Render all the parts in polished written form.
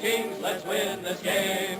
Vikings, let's win this game.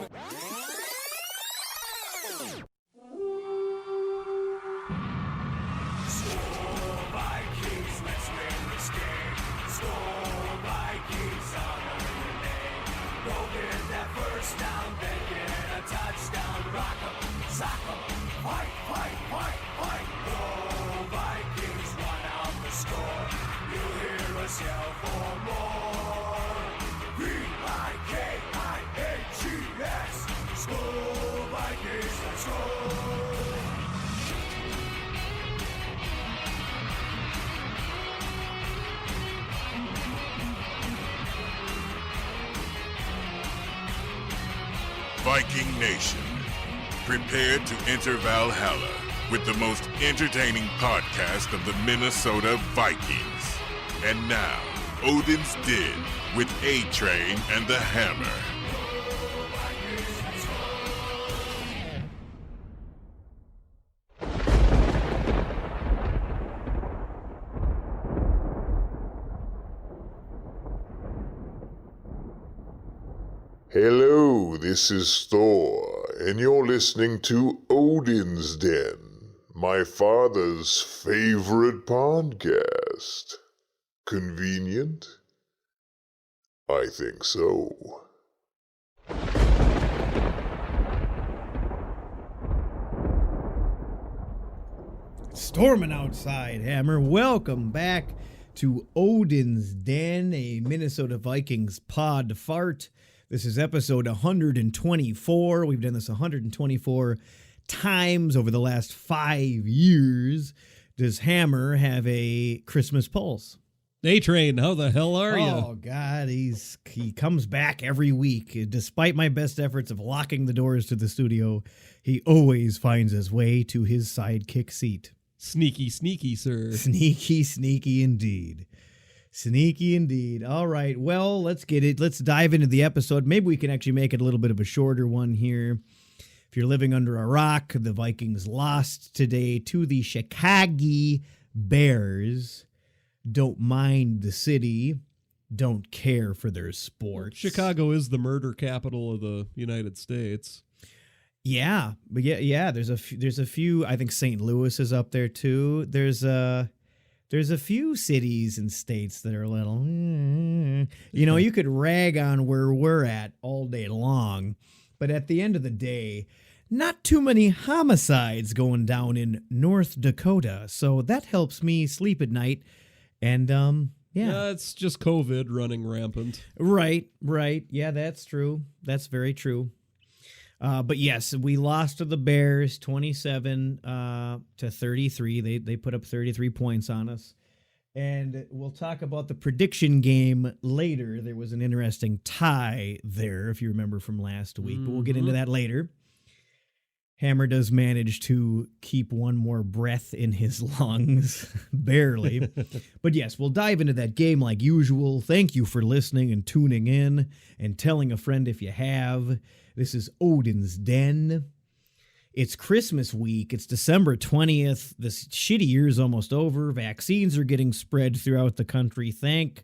Viking Nation, prepare to enter Valhalla with the most entertaining podcast of the Minnesota Vikings. And now, Odin's Den with A-Train and the Hammer. Hello, this is Thor, and you're listening to Odin's Den, my father's favorite podcast. Convenient? I think so. Storming outside, Hammer. Welcome back to Odin's Den, a Minnesota Vikings pod fart. This is episode 124. We've done this 124 times over the last 5 years. Does Hammer have a Christmas pulse? A-Train, how the hell are you? Oh, God, he comes back every week. Despite my best efforts of locking the doors to the studio, he always finds his way to his sidekick seat. Sneaky, sneaky, sir. Sneaky, sneaky indeed. Sneaky indeed. All right, well, let's get it. Let's dive into the episode. Maybe we can actually make it a little bit of a shorter one here. If you're living under a rock, the Vikings lost today to the Chicago Bears. Don't mind the city. Don't care for their sports. Chicago is the murder capital of the United States. Yeah, but yeah. There's a few. I think St. Louis is up there too. There's a few cities and states that are a little, you could rag on where we're at all day long, but at the end of the day, not too many homicides going down in North Dakota, so that helps me sleep at night. And yeah, it's just COVID running rampant. Right. Yeah, that's true. That's very true. But yes, we lost to the Bears 27 to 33. They put up 33 points on us. And we'll talk about the prediction game later. There was an interesting tie there, if you remember from last week. But we'll get into that later. Hammer does manage to keep one more breath in his lungs, barely. But yes, we'll dive into that game like usual. Thank you for listening and tuning in and telling a friend if you have. This is Odin's Den. It's Christmas week. It's December 20th. This shitty year is almost over. Vaccines are getting spread throughout the country. Thank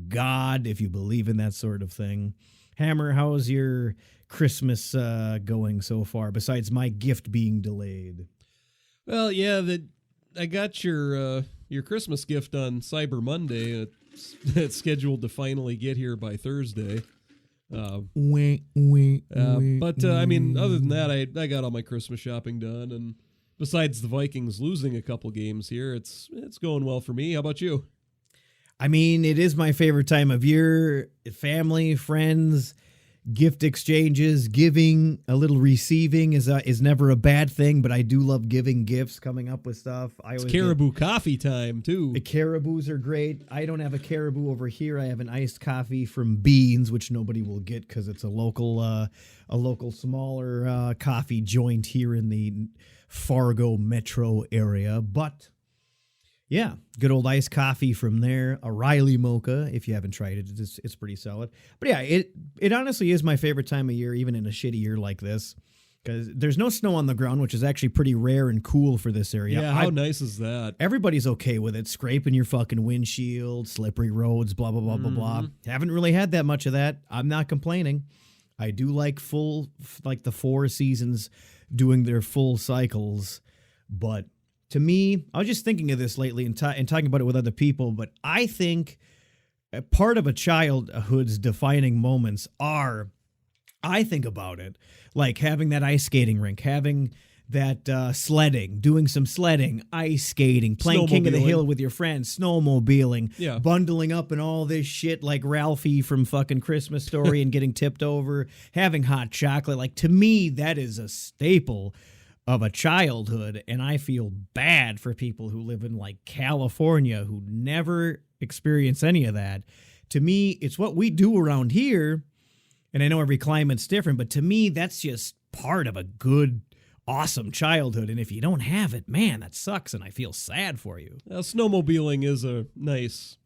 God, if you believe in that sort of thing. Hammer, how's your Christmas going so far, besides my gift being delayed? Well, yeah, I got your Christmas gift on Cyber Monday. It's scheduled to finally get here by Thursday. But I mean, other than that, I got all my Christmas shopping done, and besides the Vikings losing a couple games here, it's going well for me. How about you? I mean, it is my favorite time of year. Family, friends, gift exchanges, giving, a little receiving is never a bad thing, but I do love giving gifts, coming up with stuff. It's caribou coffee time, too. The caribous are great. I don't have a caribou over here. I have an iced coffee from Beans, which nobody will get because it's a local smaller coffee joint here in the Fargo metro area. But yeah, good old iced coffee from there. A Riley mocha, if you haven't tried it, it's pretty solid. But yeah, it honestly is my favorite time of year, even in a shitty year like this. because there's no snow on the ground, which is actually pretty rare and cool for this area. Yeah, how nice is that? Everybody's okay with it. Scraping your fucking windshield, slippery roads, blah, blah, blah, blah, blah. Haven't really had that much of that. I'm not complaining. I do like the 4 seasons doing their full cycles. But to me, I was just thinking of this lately and talking about it with other people, but I think a part of a childhood's defining moments are, I think about it, like having that ice skating rink, having that sledding, doing some sledding, ice skating, playing King of the Hill with your friends, snowmobiling, bundling up in all this shit like Ralphie from fucking Christmas Story and getting tipped over, having hot chocolate. Like, to me, that is a staple of a childhood, and I feel bad for people who live in like California who never experience any of that. To me, it's what we do around here, and I know every climate's different, but to me, that's just part of a good, awesome childhood. And if you don't have it, man, that sucks, and I feel sad for you. Snowmobiling is a nice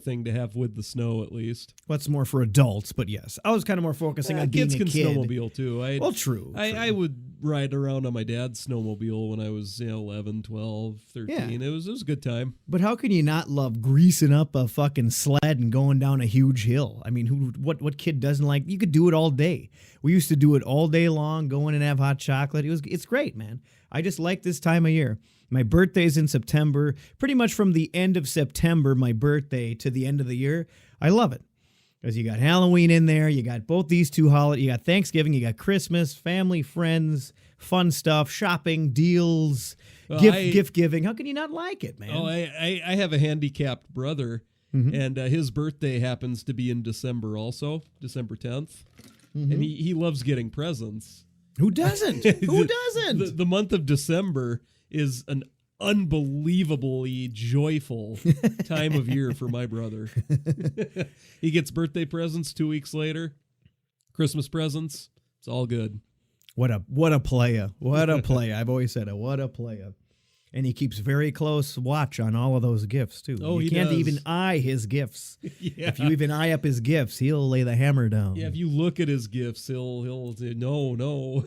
thing to have with the snow, at least. What's more for adults, but yes, I was kind of more focusing on being a kid. Kids can snowmobile too. True. I would ride around on my dad's snowmobile when I was 11, 12, 13. Yeah. It was a good time. But how can you not love greasing up a fucking sled and going down a huge hill? I mean, what kid doesn't like? You could do it all day. We used to do it all day long, go in and have hot chocolate. It's great, man. I just like this time of year. My birthday's in September. Pretty much from the end of September, my birthday, to the end of the year. I love it. Because you got Halloween in there. You got both these two holidays. You got Thanksgiving. You got Christmas, family, friends, fun stuff, shopping, deals, gift giving. How can you not like it, man? Oh, I have a handicapped brother, and his birthday happens to be in December also, December 10th. And he loves getting presents. Who doesn't? Who doesn't? The month of December is an unbelievably joyful time of year for my brother. He gets birthday presents 2 weeks later, Christmas presents. It's all good. What a playa. What a playa. I've always said it. What a playa. And he keeps very close watch on all of those gifts, too. Oh, you can't even eye his gifts. Yeah. If you even eye up his gifts, he'll lay the hammer down. Yeah, if you look at his gifts, he'll say, no.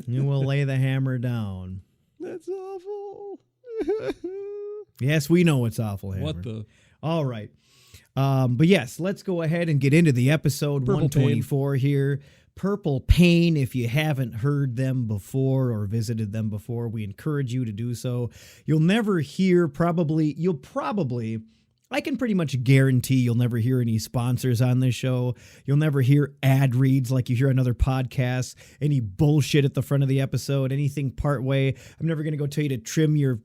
He will lay the hammer down. That's awful. Yes, we know it's awful, Hammer. What the? All right. But yes, let's go ahead and get into the episode. Purple 124 here. Purple Pain. If you haven't heard them before or visited them before, we encourage you to do so. You'll never hear I can pretty much guarantee you'll never hear any sponsors on this show. You'll never hear ad reads like you hear on other podcasts, any bullshit at the front of the episode, anything part way. I'm never going to go tell you to trim your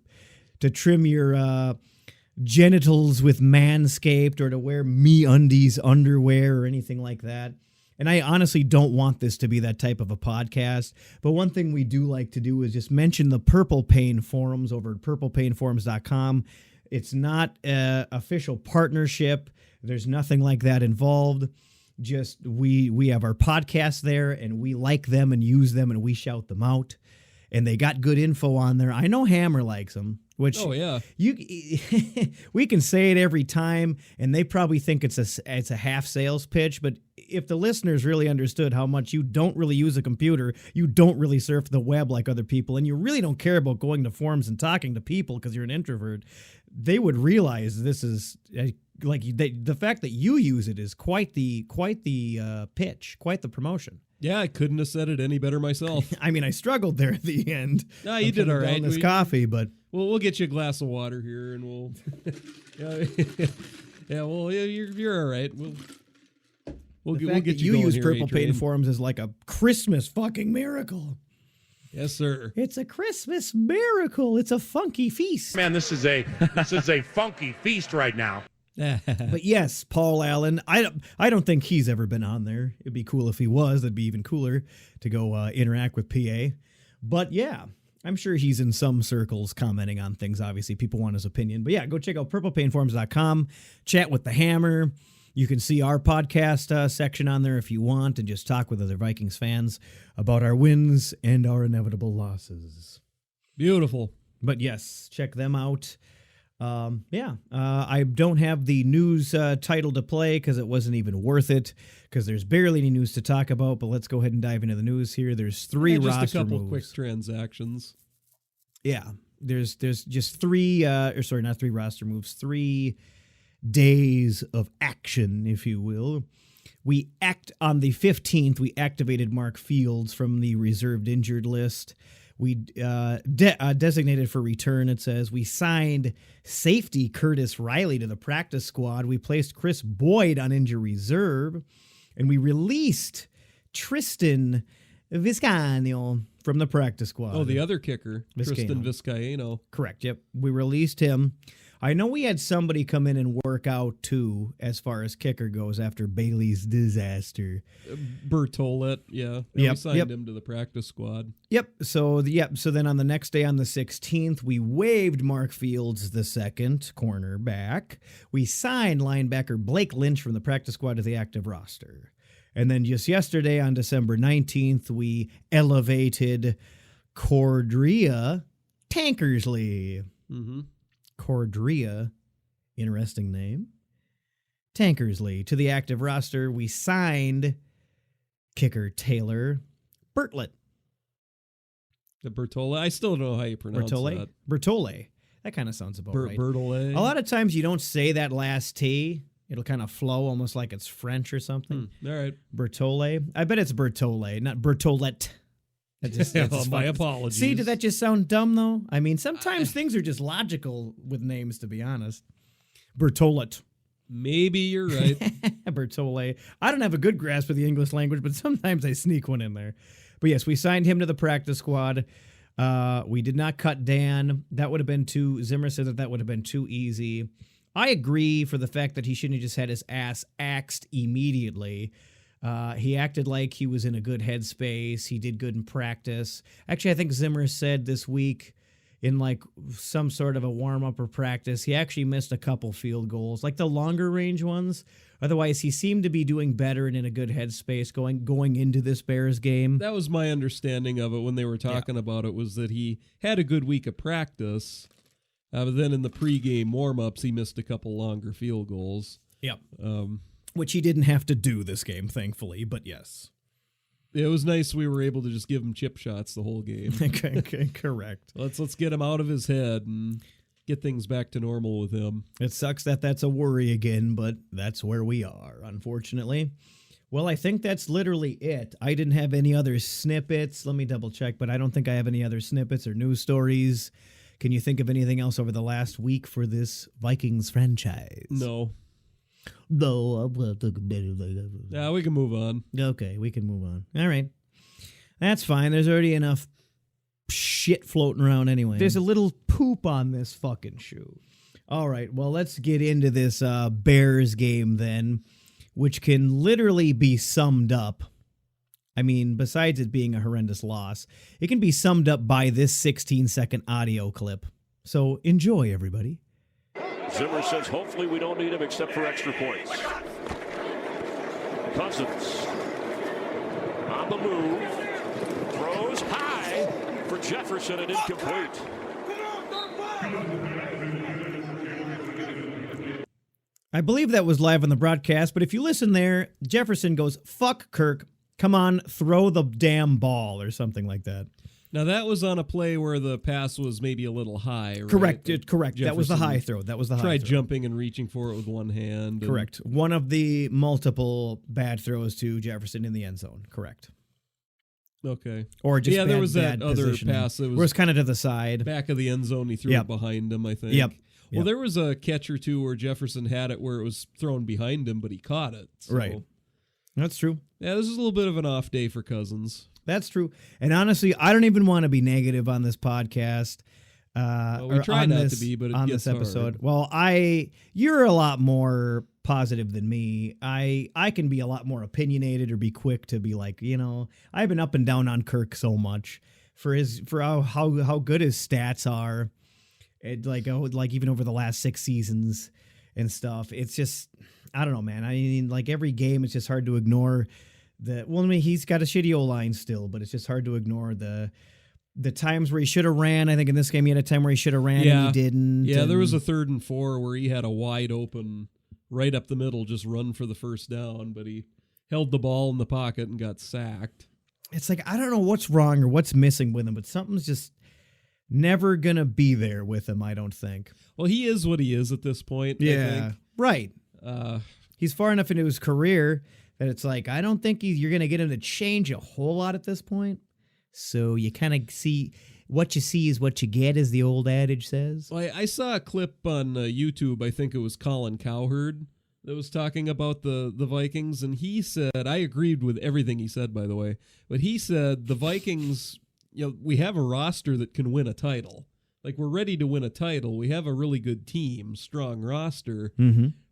genitals with Manscaped or to wear MeUndies underwear or anything like that. And I honestly don't want this to be that type of a podcast. But one thing we do like to do is just mention the Purple Pain forums over at purplepainforums.com. It's not an official partnership. There's nothing like that involved. Just we have our podcasts there, and we like them and use them, and we shout them out. And they got good info on there. I know Hammer likes them, which we can say it every time, and they probably think it's a half sales pitch. But if the listeners really understood how much you don't really use a computer, you don't really surf the web like other people, and you really don't care about going to forums and talking to people because you're an introvert, they would realize this is the fact that you use it is quite the pitch, quite the promotion. Yeah, I couldn't have said it any better myself. I mean, I struggled there at the end. No, you did all right. This coffee, but we'll get you a glass of water here, and we'll. You're all right. We'll get you. You going use here, Purple Pain A-Train. Forums as like a Christmas fucking miracle. Yes, sir. It's a Christmas miracle. It's a funky feast. Man, this is a funky feast right now. But yes, Paul Allen, I don't think he's ever been on there. It'd be cool if he was. That'd be even cooler to go interact with PA. But yeah, I'm sure he's in some circles commenting on things. Obviously, people want his opinion. But yeah, go check out purplepainforums.com. Chat with the Hammer. You can see our podcast section on there if you want and just talk with other Vikings fans about our wins and our inevitable losses. Beautiful. But yes, check them out. I don't have the news title to play because it wasn't even worth it because there's barely any news to talk about. But let's go ahead and dive into the news here. There's three just roster a couple moves. quick transactions. Yeah, there's just three. Not three roster moves. 3 days of action, if you will. On the 15th. We activated Mark Fields from the reserved injured list. We designated for return. It says we signed safety Curtis Riley to the practice squad. We placed Chris Boyd on injury reserve, and we released Tristan Vizcaino from the practice squad. Oh, the other kicker, Vizcaino. Tristan Vizcaino. Correct. Yep, we released him. I know we had somebody come in and work out too, as far as kicker goes, after Bailey's disaster. Bertolet, yeah. Yep, We signed him to the practice squad. Yep. So then on the next day, on the 16th, we waived Mark Fields, the second cornerback. We signed linebacker Blake Lynch from the practice squad to the active roster. And then just yesterday, on December 19th, we elevated Cordrea Tankersley. Mm-hmm. Cordrea, interesting name. Tankersley to the active roster. We signed kicker Taylor Bertlet. The Bertolet. I still don't know how you pronounce that. Bertole. That kind of sounds about right. Bertolet. A lot of times you don't say that last T. It'll kind of flow almost like it's French or something. All right. Bertole. I bet it's Bertole, not Bertolet. My apologies. See, did that just sound dumb, though? I mean, sometimes things are just logical with names, to be honest. Bertolet. Maybe you're right. Bertole. I don't have a good grasp of the English language, but sometimes I sneak one in there. But yes, we signed him to the practice squad. We did not cut Dan. That would have been Zimmer said that would have been too easy. I agree for the fact that he shouldn't have just had his ass axed immediately. He acted like he was in a good headspace. He did good in practice. Actually, I think Zimmer said this week in like some sort of a warm-up or practice, he actually missed a couple field goals, like the longer range ones. Otherwise, he seemed to be doing better and in a good headspace going into this Bears game. That was my understanding of it when they were talking about it, was that he had a good week of practice, but then in the pregame warm-ups, he missed a couple longer field goals. Yep. Which he didn't have to do this game, thankfully, but yes. It was nice we were able to just give him chip shots the whole game. Okay, correct. Let's get him out of his head and get things back to normal with him. It sucks that that's a worry again, but that's where we are, unfortunately. Well, I think that's literally it. I didn't have any other snippets. Let me double check, but I don't think I have any other snippets or news stories. Can you think of anything else over the last week for this Vikings franchise? No. No. Yeah, we can move on. Okay, we can move on. All right. That's fine. There's already enough shit floating around anyway. There's a little poop on this fucking shoe. All right, well, let's get into this Bears game then, which can literally be summed up. I mean, besides it being a horrendous loss, it can be summed up by this 16-second audio clip. So enjoy, everybody. Zimmer says hopefully we don't need him except for extra points. Cousins on the move. Throws high for Jefferson and incomplete. I believe that was live on the broadcast, but if you listen there, Jefferson goes, "Fuck Kirk, come on, throw the damn ball," or something like that. Now, that was on a play where the pass was maybe a little high, right? Correct. Jefferson That was the high throw. Tried jumping and reaching for it with one hand. Correct. One of the multiple bad throws to Jefferson in the end zone. Correct. Okay. Or just there was that other positioning, pass that where it's kind of to the side. Back of the end zone, he threw it behind him, I think. Yep. Well, there was a catch or two where Jefferson had it where it was thrown behind him, but he caught it. So. Right. That's true. Yeah, this is a little bit of an off day for Cousins. That's true. And honestly, I don't even want to be negative on this podcast. We try not to be, but it gets this episode. hard. Well, you're a lot more positive than me. I can be a lot more opinionated or be quick to be like, I've been up and down on Kirk so much for how good his stats are. Like even over the last 6 seasons and stuff. It's just, I don't know, man. I mean, like every game, it's just hard to ignore he's got a shitty O-line still, but it's just hard to ignore the the times where he should have ran. I think in this game he had a time where he should have ran and he didn't. Yeah, there was and- a 3rd and 4 where he had a wide open, right up the middle, just run for the first down, but he held the ball in the pocket and got sacked. It's like, I don't know what's wrong or what's missing with him, but something's just never going to be there with him, I don't think. Well, he is what he is at this point, I think. Right. Uh, He's far enough into his career that it's like, I don't think you're going to get him to change a whole lot at this point. So you kind of see, what you see is what you get, as the old adage says. I saw a clip on YouTube, I think it was Colin Cowherd, that was talking about the Vikings, and he said, I agreed with everything he said, by the way, but he said the Vikings, we have a roster that can win a title. Like, we're ready to win a title. We have a really good team, strong roster,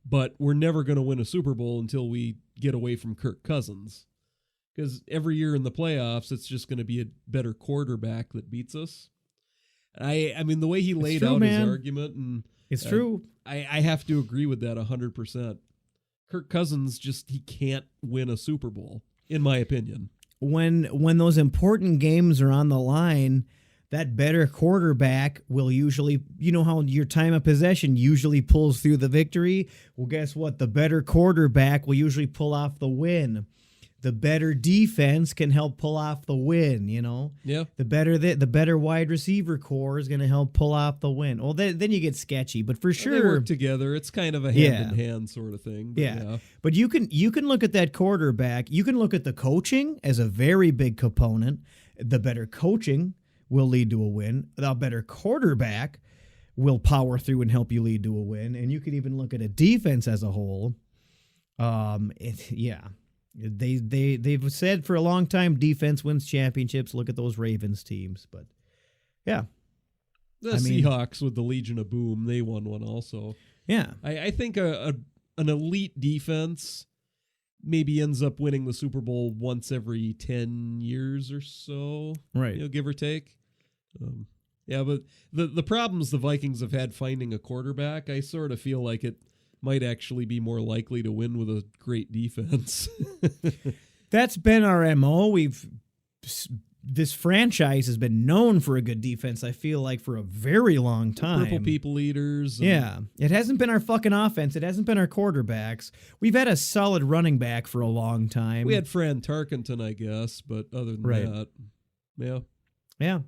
but we're never going to win a Super Bowl until we get away from Kirk Cousins. Because every year in the playoffs, it's just going to be a better quarterback that beats us. I mean, the way he laid out his argument, and it's true. I have to agree with that 100%. Kirk Cousins he can't win a Super Bowl, in my opinion. When those important games are on the line, that better quarterback will usually, you know how your time of possession usually pulls through the victory? Well, guess what? The better quarterback will usually pull off the win. The better defense can help pull off the win, Yeah. The better wide receiver core is going to help pull off the win. Well, then you get sketchy, but for sure, they work together. It's kind of a hand-in-hand sort of thing. But But you can look at that quarterback. You can look at the coaching as a very big component. The better coaching will lead to a win. The better quarterback will power through and help you lead to a win. And you can even look at a defense as a whole. They've said for a long time defense wins championships. Look at those Ravens teams, but yeah, the Seahawks with the Legion of Boom, they won one also. Yeah, I think an elite defense maybe ends up winning the Super Bowl once every 10 years or so, right? Give or take. But the problems the Vikings have had finding a quarterback, I sort of feel like it might actually be more likely to win with a great defense. That's been our MO. This franchise has been known for a good defense, I feel like, for a very long time. Purple people eaters. Yeah. It hasn't been our fucking offense. It hasn't been our quarterbacks. We've had a solid running back for a long time. We had Fran Tarkenton, I guess, but other than that, yeah. Yeah.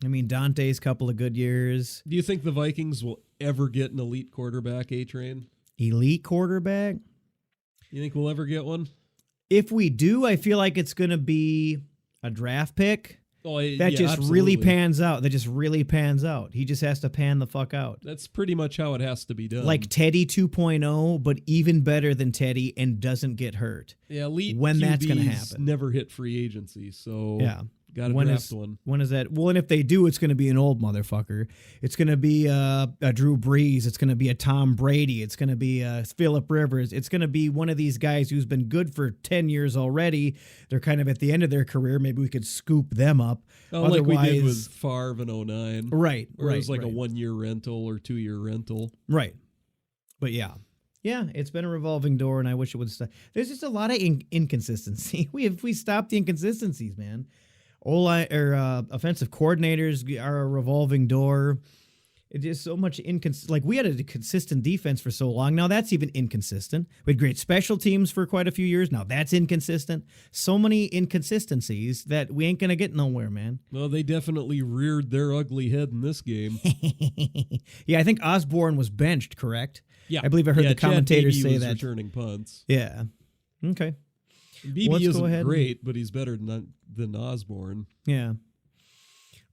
I mean, Dante's couple of good years. Do you think the Vikings will ever get an elite quarterback, A-Train? Elite quarterback? You think we'll ever get one? If we do, I feel like it's going to be a draft pick Absolutely. really pans out. That just really pans out. He just has to pan the fuck out. That's pretty much how it has to be done. Like Teddy 2.0, but even better than Teddy and doesn't get hurt. Yeah, elite when QBs that's going to happen. Never hit free agency, so yeah. Got to draft one. When is that? Well, and if they do, it's going to be an old motherfucker. It's going to be a Drew Brees. It's going to be a Tom Brady. It's going to be a Phillip Rivers. It's going to be one of these guys who's been good for 10 years already. They're kind of at the end of their career. Maybe we could scoop them up. Like we did with Favre in 09. Right. Or it was like a 1-year rental or 2-year rental. Right. But yeah. Yeah, it's been a revolving door, and I wish it would stop. There's just a lot of inconsistency. We stopped the inconsistencies, man. Offensive coordinators are a revolving door. It is so much like we had a consistent defense for so long. Now that's even inconsistent. We had great special teams for quite a few years. Now that's inconsistent. So many inconsistencies that we ain't gonna get nowhere, man. Well, they definitely reared their ugly head in this game. Yeah, I think Osborne was benched, correct? Yeah, I believe I heard the commentators say that. Returning punts. Yeah. Okay. BB isn't great, but he's better than Osborne. Yeah.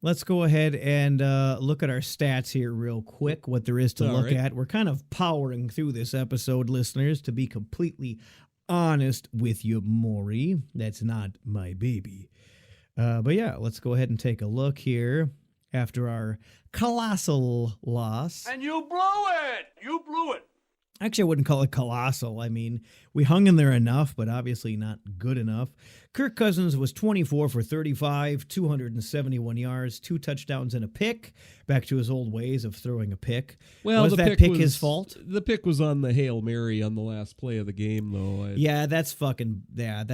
Let's go ahead and look at our stats here real quick, what there is to look at. We're kind of powering through this episode, listeners, to be completely honest with you, Maury. That's not my baby. But yeah, let's go ahead and take a look here after our colossal loss. And you blew it! You blew it! Actually, I wouldn't call it colossal. I mean, we hung in there enough, but obviously not good enough. Kirk Cousins was 24 for 35, 271 yards, 2 touchdowns and a pick. Back to his old ways of throwing a pick. Well, was that pick his fault? The pick was on the Hail Mary on the last play of the game, though. Yeah, that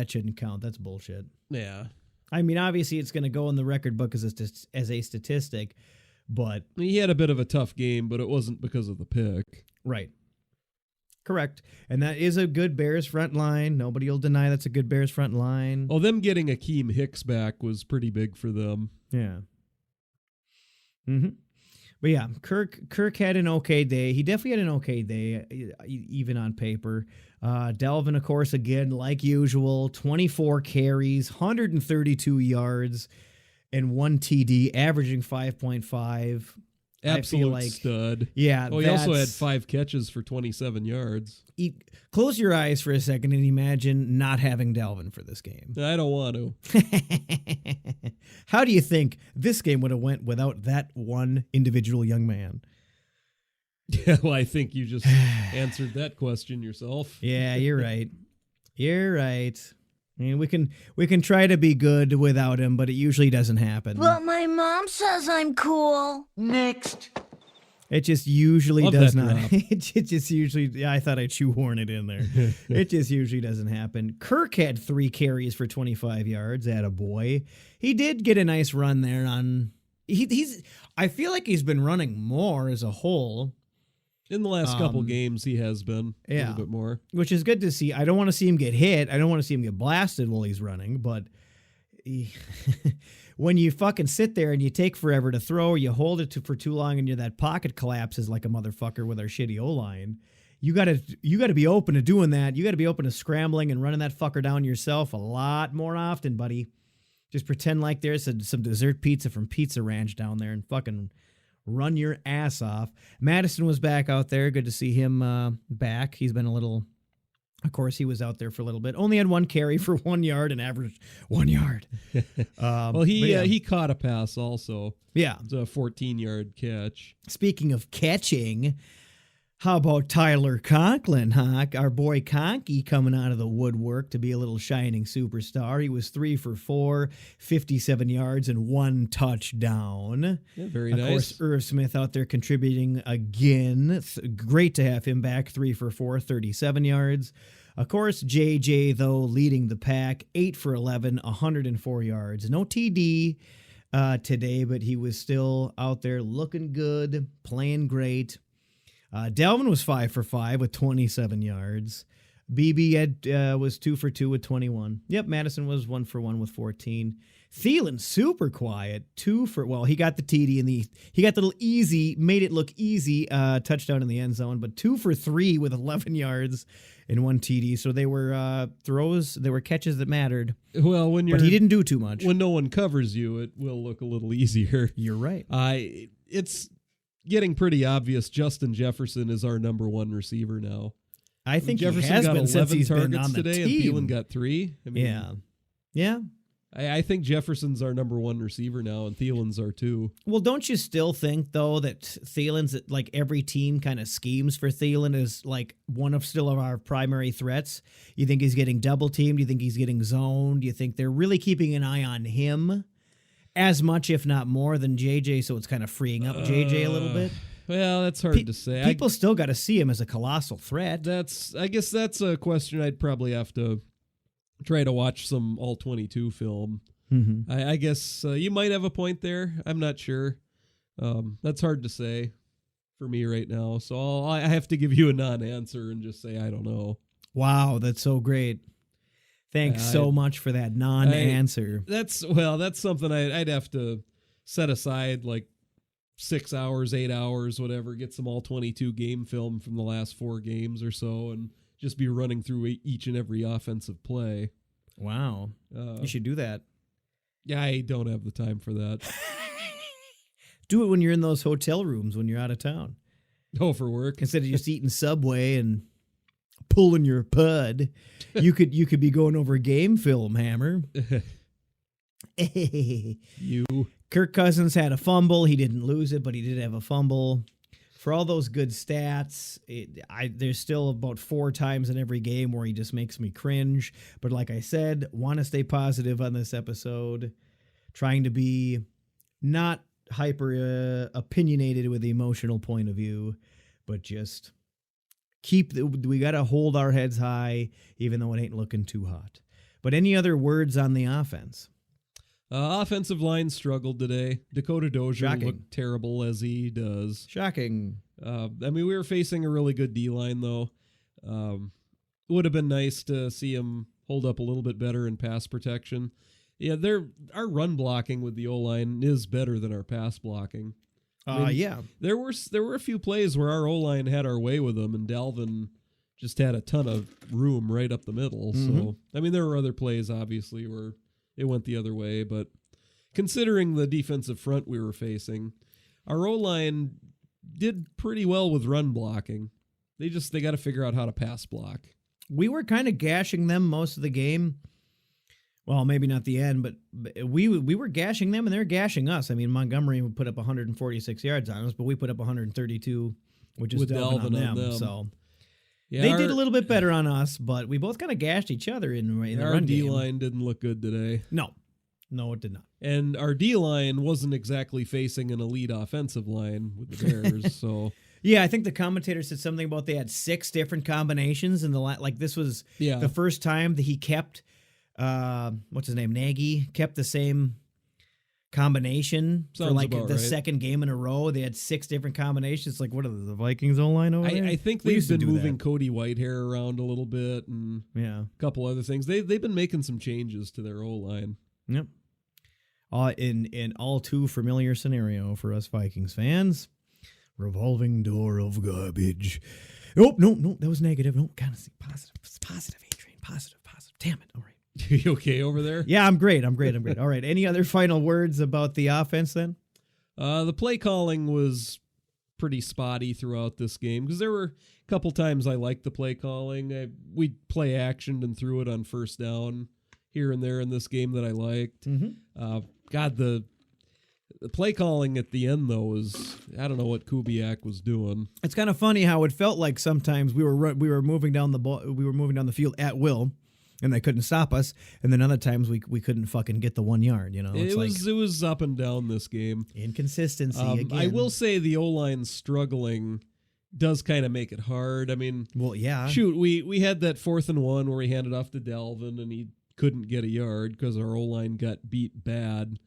shouldn't count. That's bullshit. Yeah. I mean, obviously it's going to go in the record book as a statistic, but He had a bit of a tough game, but it wasn't because of the pick. right. Correct. And that is a good Bears front line. Nobody will deny that's a good Bears front line. Oh, them getting Akeem Hicks back was pretty big for them. Yeah. But yeah, Kirk had an okay day. He definitely had an okay day, even on paper. Delvin, of course, again, like usual, 24 carries, 132 yards, and 1 TD, averaging 5.5. Absolute stud. Yeah. Oh, he also had 5 catches for 27 yards. Close your eyes for a second and imagine not having Delvin for this game. I don't want to. How do you think this game would have went without that one individual young man? Yeah, well, I think you just answered that question yourself. Yeah, you're right. You're right. I mean, we can try to be good without him, but it usually doesn't happen. But my mom says I'm cool. Next. It just usually Love does that not. drop. It just usually. Yeah, I thought I'd shoehorn it in there. It just usually doesn't happen. Kirk had 3 carries for 25 yards. Attaboy. He did get a nice run there on. He's. I feel like he's been running more as a whole. In the last couple games, he has been a yeah. little bit more. Which is good to see. I don't want to see him get hit. I don't want to see him get blasted while he's running. But when you fucking sit there and you take forever to throw, or you hold it for too long, and that pocket collapses like a motherfucker with our shitty O-line, you gotta be open to doing that. You gotta be open to scrambling and running that fucker down yourself a lot more often, buddy. Just pretend like there's some dessert pizza from Pizza Ranch down there and fucking run your ass off. Madison was back out there. Good to see him back. He's been a little... Of course, he was out there for a little bit. Only had 1 carry for 1 yard and averaged 1 yard. Well, he caught a pass also. Yeah. It's a 14-yard catch. Speaking of catching, how about Tyler Conklin, huh? Our boy Conky coming out of the woodwork to be a little shining superstar. He was 3 for 4, 57 yards, and 1 touchdown. Yeah, very nice. Of course, Irv Smith out there contributing again. Great to have him back, 3 for 4, 37 yards. Of course, JJ, though, leading the pack, 8 for 11, 104 yards. No TD today, but he was still out there looking good, playing great. Delvin was 5 for 5 with 27 yards. BB was 2 for 2 with 21. Yep, Madison was 1 for 1 with 14. Thielen super quiet, 2 for he got the TD and he got the little easy, made it look easy touchdown in the end zone, but 2 for 3 with 11 yards and 1 TD. So they were throws, they were catches that mattered. Well, but he didn't do too much. When no one covers you, it will look a little easier. You're right. It's getting pretty obvious. Justin Jefferson is our number 1 receiver now. I think Jefferson he has got been 11 since he's targets been on the today, team. and Thielen got 3. I mean, yeah. I think Jefferson's our number 1 receiver now, and Thielen's our 2. Well, don't you still think, though, that Thielen's, like, every team kind of schemes for Thielen as, like, one of our primary threats? You think he's getting double-teamed? Do you think he's getting zoned? Do you think they're really keeping an eye on him as much, if not more, than JJ, so it's kind of freeing up JJ a little bit? Well, that's hard to say. People still got to see him as a colossal threat. I guess that's a question I'd probably have to try to watch some All-22 film. Mm-hmm. I guess you might have a point there. I'm not sure. That's hard to say for me right now. So I have to give you a non-answer and just say I don't know. Wow, that's so great. Thanks so much for that non-answer. That's something I'd have to set aside like 6 hours, 8 hours, whatever, get some All-22 game film from the last 4 games or so and just be running through each and every offensive play. Wow. You should do that. Yeah, I don't have the time for that. Do it when you're in those hotel rooms when you're out of town. Oh, for work? Instead of just eating Subway and pulling your pud, you could be going over game film, Hammer. You. Kirk Cousins had a fumble. He didn't lose it, but he did have a fumble. For all those good stats, there's still about 4 times in every game where he just makes me cringe. But like I said, want to stay positive on this episode. Trying to be not hyper opinionated with the emotional point of view, but just we got to hold our heads high, even though it ain't looking too hot. But any other words on the offense? Offensive line struggled today. Dakota Dozier Shocking. looked terrible as he does. Shocking. We were facing a really good D-line, though. Would have been nice to see him hold up a little bit better in pass protection. Yeah, our run blocking with the O-line is better than our pass blocking. Yeah. There were a few plays where our O-line had our way with them, and Dalvin just had a ton of room right up the middle. So, there were other plays, obviously, where it went the other way, but considering the defensive front we were facing, our O-line did pretty well with run blocking. They got to figure out how to pass block. We were kind of gashing them most of the game. Well, maybe not the end, but we were gashing them and they were gashing us. I mean, Montgomery would put up 146 yards on us, but we put up 132, which is With Delvin on them. So yeah, they did a little bit better on us, but we both kind of gashed each other in the our run game. D-line didn't look good today. No, it did not. And our D-line wasn't exactly facing an elite offensive line with the Bears, so... Yeah, I think the commentator said something about they had 6 different combinations in the this was the first time that he kept what's his name, Nagy, kept the same combination Sounds for like about the right. second game in a row. They had 6 different combinations. Like, what are the Vikings O-line over there? I think We they've used to been do moving that. Cody Whitehair around a little bit and Yeah. a couple other things. They've been making some changes to their O-line. Yep. In all too familiar scenario for us Vikings fans. Revolving door of garbage. Oh, no, that was negative. No, kind of positive, Adrian. Positive. Damn it. All right. You okay over there? Yeah, I'm great. All right. Any other final words about the offense then? The play calling was pretty spotty throughout this game because there were a couple times I liked the play calling. We play actioned and threw it on first down here and there in this game that I liked. The play calling at the end, though, was, I don't know what Kubiak was doing. It's kind of funny how it felt like sometimes we were moving down the ball, we were moving down the field at will, and they couldn't stop us. And then other times we couldn't fucking get the 1 yard. You know, It was up and down this game. Inconsistency again. I will say the O-line struggling does kind of make it hard. I mean, well, yeah. Shoot, we had that 4th and 1 where he handed off to Dalvin and he couldn't get a yard because our O-line got beat bad.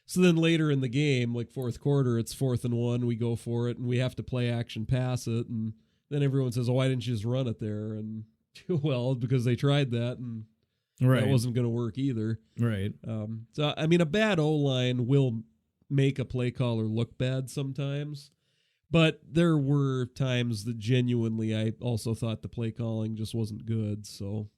So then later in the game, like fourth quarter, it's 4th and 1. We go for it, and we have to play action pass it. And then everyone says, why didn't you just run it there? And, well, because they tried that, and that wasn't going to work either. Right. So, I mean, a bad O-line will make a play caller look bad sometimes. But there were times that genuinely I also thought the play calling just wasn't good. So,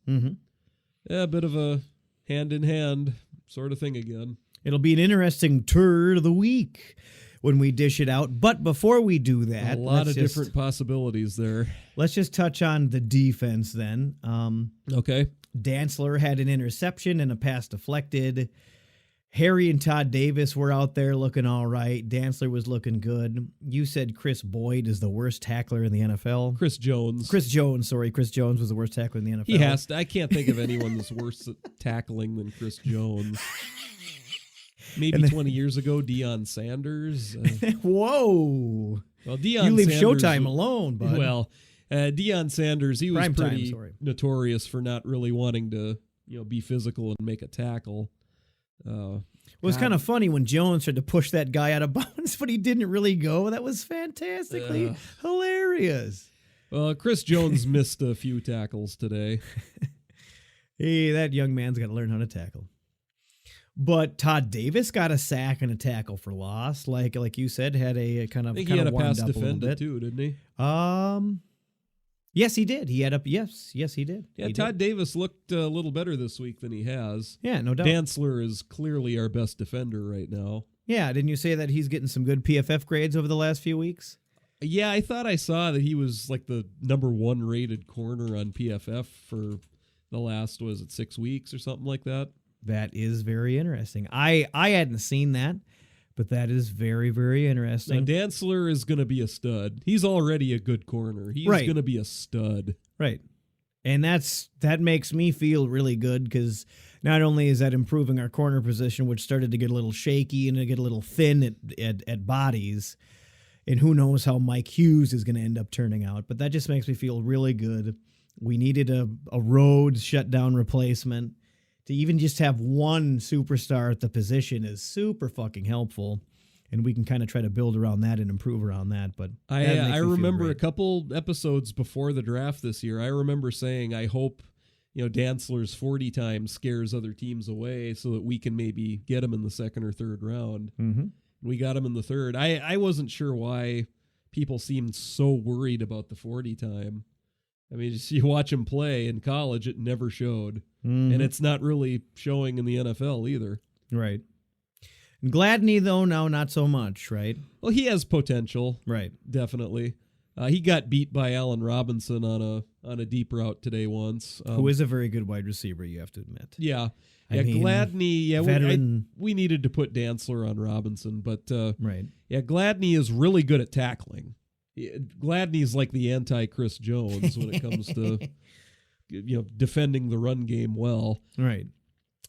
a bit of a hand-in-hand sort of thing again. It'll be an interesting turd of the week when we dish it out. But before we do that, a lot of different possibilities there. Let's just touch on the defense then. Okay. Dantzler had an interception and a pass deflected. Harry and Todd Davis were out there looking all right. Dantzler was looking good. You said Chris Boyd is the worst tackler in the NFL. Chris Jones was the worst tackler in the NFL. He has to. I can't think of anyone that's worse at tackling than Chris Jones. Maybe 20 years ago, Deion Sanders. Whoa. Well, you leave Showtime alone, bud. Well, Deion Sanders, he was pretty time, notorious for not really wanting to, be physical and make a tackle. It was kind of funny when Jones tried to push that guy out of bounds, but he didn't really go. That was fantastically hilarious. Well, Chris Jones missed a few tackles today. Hey, that young man's got to learn how to tackle. But Todd Davis got a sack and a tackle for loss. Like you said, had a kind of I think he had a pass up defended too, didn't he? Yes, he did. He had up. Yes, he did. Yeah, Todd Davis looked a little better this week than he has. Yeah, no doubt. Dantzler is clearly our best defender right now. Yeah, didn't you say that he's getting some good PFF grades over the last few weeks? Yeah, I thought I saw that he was like the number 1 rated corner on PFF for the last, 6 weeks or something like that? That is very interesting. I hadn't seen that, but that is very, very interesting. Now, Dantzler is going to be a stud. He's already a good corner. He's going to be a stud. Right. And that makes me feel really good because not only is that improving our corner position, which started to get a little shaky and to get a little thin at bodies, and who knows how Mike Hughes is going to end up turning out, but that just makes me feel really good. We needed a road shutdown replacement. to even just have one superstar at the position is super fucking helpful. And we can kind of try to build around that and improve around that. But I remember a couple episodes before the draft this year, I remember saying, I hope, Dantzler's 40 times scares other teams away so that we can maybe get him in the second or third round. Mm-hmm. We got him in the third. I wasn't sure why people seemed so worried about the 40 time. I mean, just you watch him play in college, it never showed. Mm-hmm. And it's not really showing in the NFL either. Right. Gladney, though, now not so much, right? Well, he has potential. Right. Definitely. He got beat by Allen Robinson on a deep route today once. Who is a very good wide receiver, you have to admit. Yeah. I mean, Gladney, veteran. we needed to put Dantzler on Robinson, but right. Yeah, Gladney is really good at tackling. Gladney is like the anti-Chris Jones when it comes to defending the run game well. Right.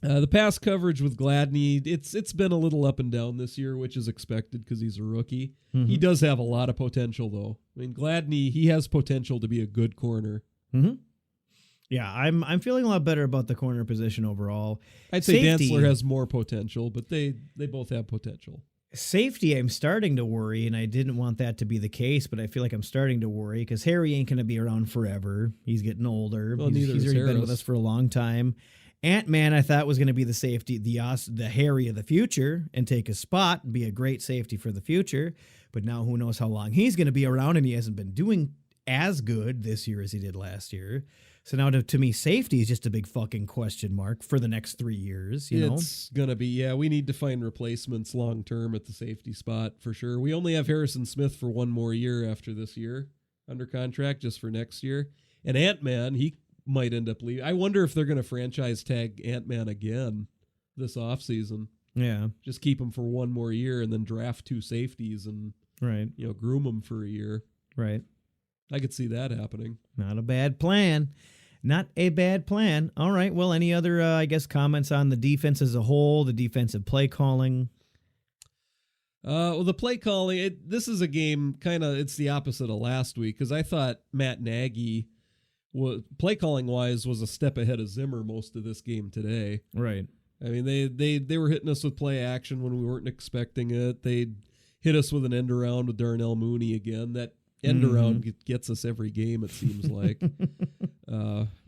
The pass coverage with Gladney, it's been a little up and down this year, which is expected because he's a rookie. Mm-hmm. He does have a lot of potential, though. I mean, Gladney, he has potential to be a good corner. Mm-hmm. Yeah, I'm feeling a lot better about the corner position overall. I'd say Safety, Dantzler has more potential, but they both have potential. Safety, I'm starting to worry, and I didn't want that to be the case, but I feel like I'm starting to worry because Harry ain't going to be around forever. He's getting older. Well, he's already been with us for a long time. Ant-Man, I thought, was going to be the safety, the Harry of the future and take his spot and be a great safety for the future. But now who knows how long he's going to be around, and he hasn't been doing as good this year as he did last year. So now to me, safety is just a big fucking question mark for the next 3 years. It's going to be, we need to find replacements long-term at the safety spot for sure. We only have Harrison Smith for one more year after this year under contract just for next year. And Ant-Man, he might end up leaving. I wonder if they're going to franchise tag Ant-Man again this offseason. Yeah. Just keep him for one more year and then draft 2 safeties and right. Groom him for a year. Right. I could see that happening. Not a bad plan. Not a bad plan. All right. Well, any other, comments on the defense as a whole, the defensive play calling? Well, the play calling, this is a game it's the opposite of last week because I thought Matt Nagy, play calling wise, was a step ahead of Zimmer most of this game today. Right. I mean, they were hitting us with play action when we weren't expecting it. They hit us with an end around with Darnell Mooney again. That end around gets us every game, it seems like.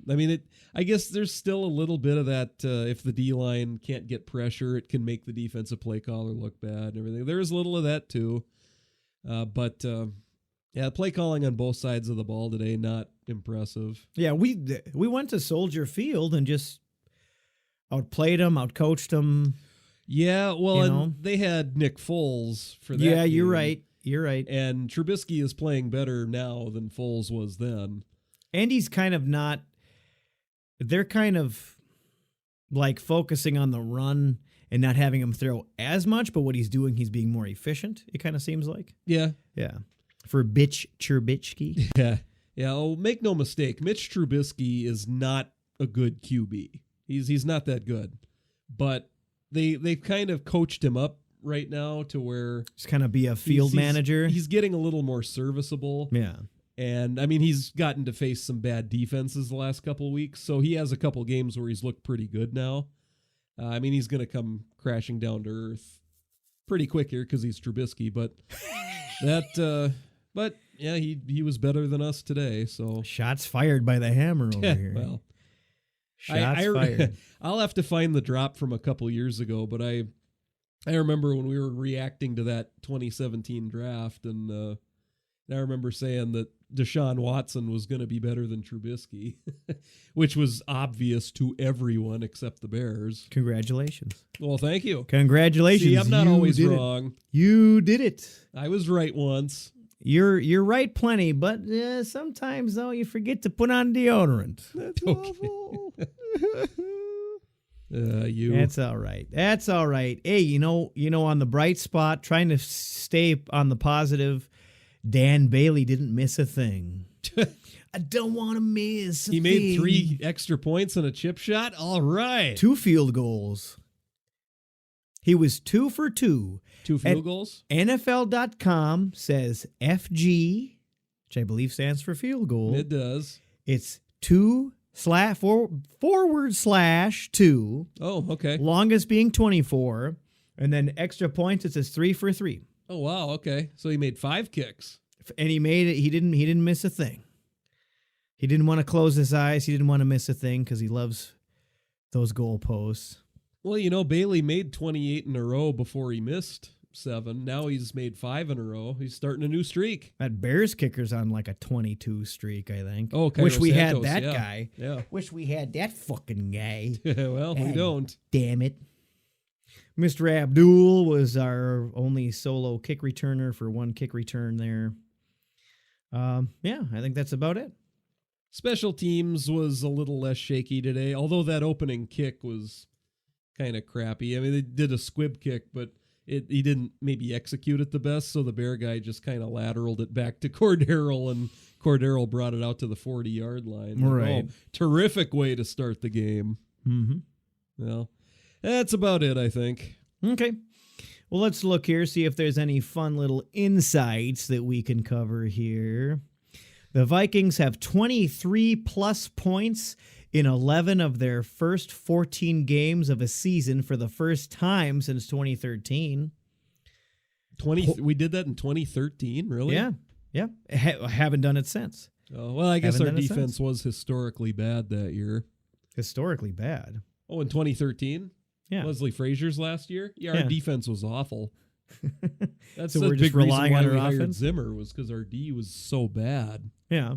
I mean, I guess there's still a little bit of that. If the D-line can't get pressure, it can make the defensive play caller look bad and everything. There's a little of that too. But play calling on both sides of the ball today, not impressive. Yeah, we went to Soldier Field and just outplayed them, outcoached them. Yeah, well, and they had Nick Foles for that. Yeah, game. you're right. You're right. And Trubisky is playing better now than Foles was then. And he's kind of not. They're kind of like focusing on the run and not having him throw as much, but what he's doing, he's being more efficient, it kind of seems like. Yeah. Yeah. For Trubisky. Yeah. Yeah. Oh, make no mistake. Mitch Trubisky is not a good QB. He's not that good. But they've kind of coached him up right now to where just kind of be a field manager. He's getting a little more serviceable. Yeah. And I mean, he's gotten to face some bad defenses the last couple of weeks. So he has a couple games where he's looked pretty good now. I mean, he's going to come crashing down to earth pretty quick here because he's Trubisky, but but yeah, he was better than us today. So shots fired by the hammer over here. Well, shots fired. I'll have to find the drop from a couple years ago, but I remember when we were reacting to that 2017 draft, and I remember saying that Deshaun Watson was going to be better than Trubisky, which was obvious to everyone except the Bears. Congratulations. Well, thank you. Congratulations. See, I'm not You always did wrong. It. You did it. I was right once. You're right plenty, but sometimes though you forget to put on deodorant. That's awful. You. That's all right. That's all right. Hey, you know, on the bright spot, trying to stay on the positive, Dan Bailey didn't miss a thing. I don't want to miss a He thing. made 3 extra points on a chip shot? All right. 2 field goals. He was 2 for 2. 2 field goals? NFL.com says FG, which I believe stands for field goal. It does. It's 2 forward slash 2. Oh, okay. Longest being 24. And then extra points, it says 3 for 3. Oh, wow. Okay. So he made 5 kicks. And he made it. He didn't miss a thing. He didn't want to close his eyes. He didn't want to miss a thing because he loves those goalposts. Well, Bailey made 28 in a row before he missed 7. Now he's made 5 in a row. He's starting a new streak. That Bears kicker's on like a 22 streak, I think. Oh, Cairo wish we Santos, had that yeah. guy. Yeah. Wish we had that fucking guy. Well, we don't. Damn it. Mr. Abdul was our only solo kick returner for 1 kick return there. Yeah, I think that's about it. Special teams was a little less shaky today, although that opening kick was kind of crappy. I mean, they did a squib kick, but he didn't maybe execute it the best, so the Bear guy just kind of lateraled it back to Cordero, and Cordero brought it out to the 40-yard line. Right. Oh, terrific way to start the game. Mm-hmm. Well, that's about it, I think. Okay. Well, let's look here, see if there's any fun little insights that we can cover here. The Vikings have 23 plus points in 11 of their first 14 games of a season for the first time since 2013. We did that in 2013, really? Yeah. Haven't done it since. Oh, well, I guess Haven't our done it defense since. was historically bad that year. Historically bad. Oh, in 2013? Yeah. Leslie Frazier's last year? Yeah, our Yeah. defense was awful. That's So the we're just big reason relying why on we our hired offense? Zimmer, was because our D was so bad. Yeah.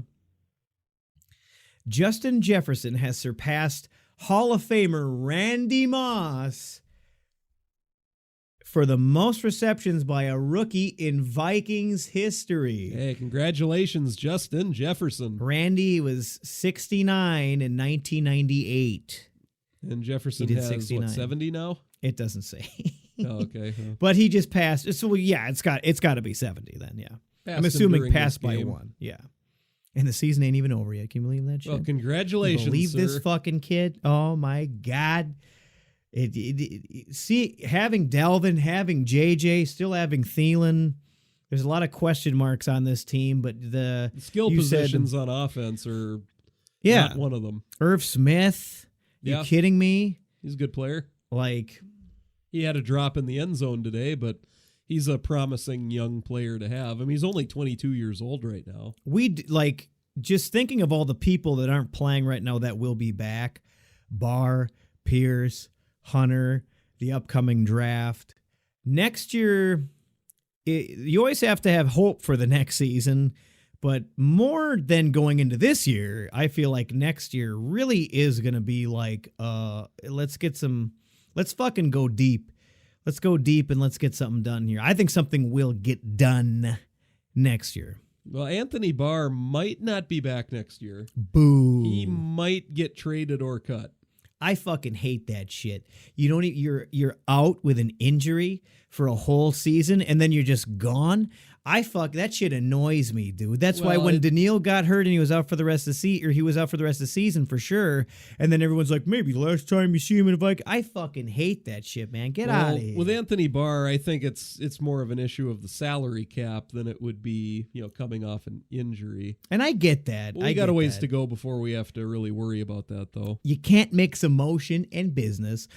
Justin Jefferson has surpassed Hall of Famer Randy Moss for the most receptions by a rookie in Vikings history. Hey, congratulations, Justin Jefferson. Randy was 69 in 1998. And Jefferson He did has, 69. 70 now? It doesn't say. Oh, okay. But he just passed. So yeah, it's got to be 70 then, yeah. Passed I'm him assuming during passed this by game. 1. Yeah. And the season ain't even over yet. Can you believe that shit? Well, congratulations, Believe sir. this fucking kid? Oh my God! See, having Dalvin, having JJ, still having Thielen. There's a lot of question marks on this team, but the Skill you said- positions on offense are yeah, not one of them. Irv Smith. Yeah. You kidding me? He's a good player. Like, He had a drop in the end zone today, but he's a promising young player to have. I mean, he's only 22 years old right now. just thinking of all the people that aren't playing right now that will be back: Barr, Pierce, Hunter, the upcoming draft. Next year, you always have to have hope for the next season, but more than going into this year, I feel like next year really is going to be like, let's fucking go deep. Let's go deep and let's get something done here. I think something will get done next year. Well, Anthony Barr might not be back next year. Boo. He might get traded or cut. I fucking hate that shit. You're out with an injury for a whole season and then you're just gone. That shit annoys me, dude. That's why when Daniil got hurt and he was out for the rest of the season for sure, and then everyone's like, maybe the last time you see him in a Viking. I fucking hate that shit, man. Get out of here. With Anthony Barr, I think it's more of an issue of the salary cap than it would be, coming off an injury. And I get that. Well, we got a ways to go before we have to really worry about that, though. You can't mix emotion and business.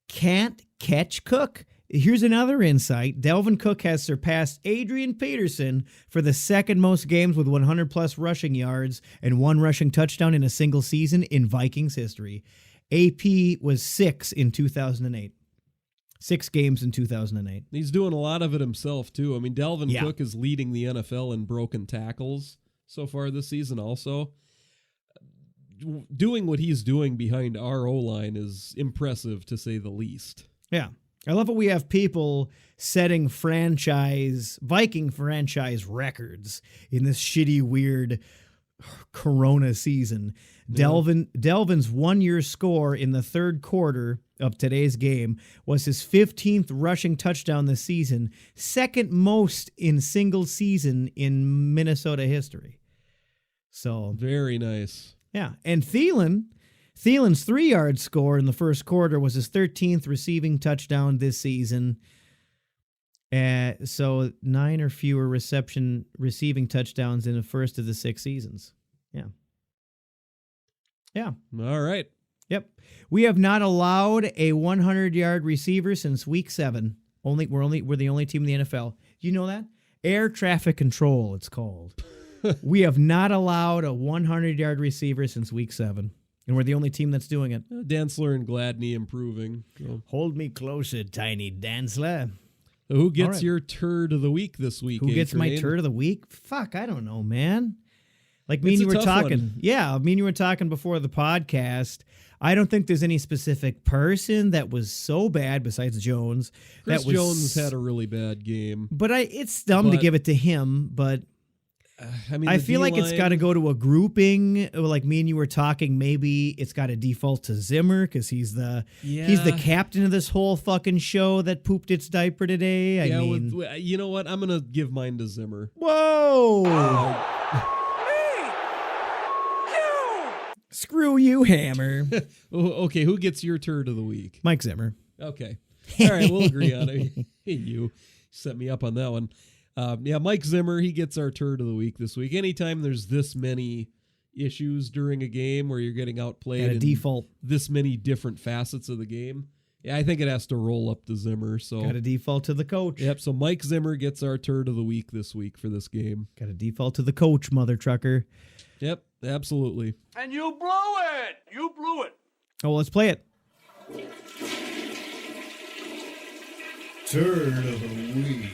Can't catch Cook. Here's another insight. Delvin Cook has surpassed Adrian Peterson for the second most games with 100-plus rushing yards and 1 rushing touchdown in a single season in Vikings history. AP was 6 in 2008. 6 games in 2008. He's doing a lot of it himself, too. I mean, Delvin Yeah. Cook is leading the NFL in broken tackles so far this season also. Doing what he's doing behind our O-line is impressive, to say the least. Yeah. I love how we have people setting Viking franchise records in this shitty, weird Corona season. Yeah. Delvin's 1-year score in the third quarter of today's game was his 15th rushing touchdown this season, second most in single season in Minnesota history. So Very nice. yeah, and Thielen's 3-yard score in the first quarter was his 13th receiving touchdown this season. So 9 or fewer receiving touchdowns in the first of the 6 seasons. Yeah. Yeah. All right. Yep. We have not allowed a 100-yard receiver since week 7. We're the only team in the NFL. You know that? Air traffic control, it's called. We have not allowed a 100-yard receiver since week 7. And we're the only team that's doing it. Dantzler and Gladney improving. So. Hold me closer, tiny Dantzler. So who gets right. your turd of the week this week? Who gets my A-Train? turd of the week? Fuck, I don't know, man. Like me It's and you a were tough talking. one. Yeah, me and you were talking before the podcast. I don't think there's any specific person that was so bad besides Jones. Chris that was, Jones had a really bad game. But it's dumb to give it to him, but I mean, I the feel like it's D-line- got to go to a grouping. Like me and you were talking, maybe it's got to default to Zimmer because he's the captain of this whole fucking show that pooped its diaper today. I mean, you know what? I'm going to give mine to Zimmer. whoa. Screw you, Hammer. Okay, who gets your turd of the week? Mike Zimmer. Okay. All right, we'll agree on it. You set me up on that one. Mike Zimmer, he gets our turd of the week this week. Anytime there's this many issues during a game where you're getting outplayed At a in default. this many different facets of the game, I think it has to roll up to Zimmer. So Got to default to the coach. Yep, so Mike Zimmer gets our turd of the week this week for this game. Got to default to the coach, mother trucker. Yep, absolutely. And you blew it. You blew it. Oh, well, let's play it. Turd of the week.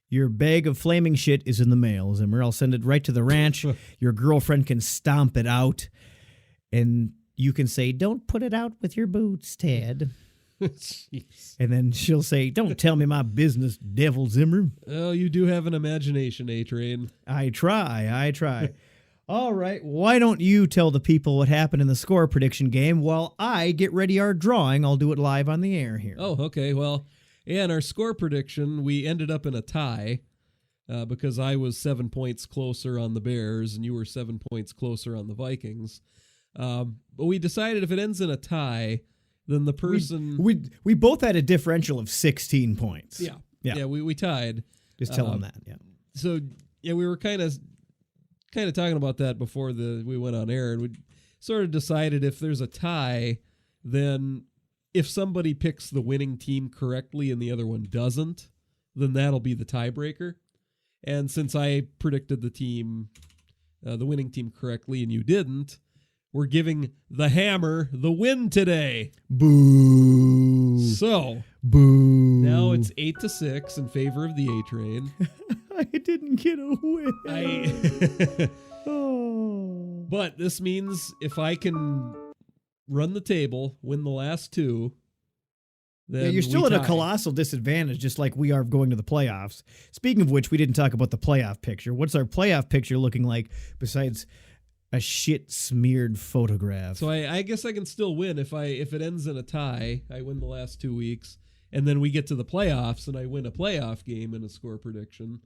Your bag of flaming shit is in the mail, Zimmer. I'll send it right to the ranch. Your girlfriend can stomp it out. And you can say, don't put it out with your boots, Ted. Jeez. And then she'll say, don't tell me my business, Devil Zimmer. Oh, you do have an imagination, A-Train. I try. All right, why don't you tell the people what happened in the score prediction game while I get ready our drawing? I'll do it live on the air here. Oh, okay. Well, in our score prediction, we ended up in a tie because I was 7 points closer on the Bears and you were 7 points closer on the Vikings. But we decided if it ends in a tie, then the person... We both had a differential of 16 points. Yeah, we tied. Just tell them that, yeah. So, we were kind of talking about that before we went on air, and we sort of decided if there's a tie, then if somebody picks the winning team correctly and the other one doesn't, then that'll be the tiebreaker. And since I predicted the winning team correctly and you didn't, we're giving the Hammer the win today. Boo. So, Boo. now it's 8-6 in favor of the A-Train. I didn't get a win. Oh. But this means if I can run the table, win the last two, then You're still we at a tie. colossal disadvantage, just like we are going to the playoffs. Speaking of which, we didn't talk about the playoff picture. What's our playoff picture looking like besides a shit-smeared photograph? So I guess I can still win if it ends in a tie. I win the last 2 weeks, and then we get to the playoffs, and I win a playoff game in a score prediction.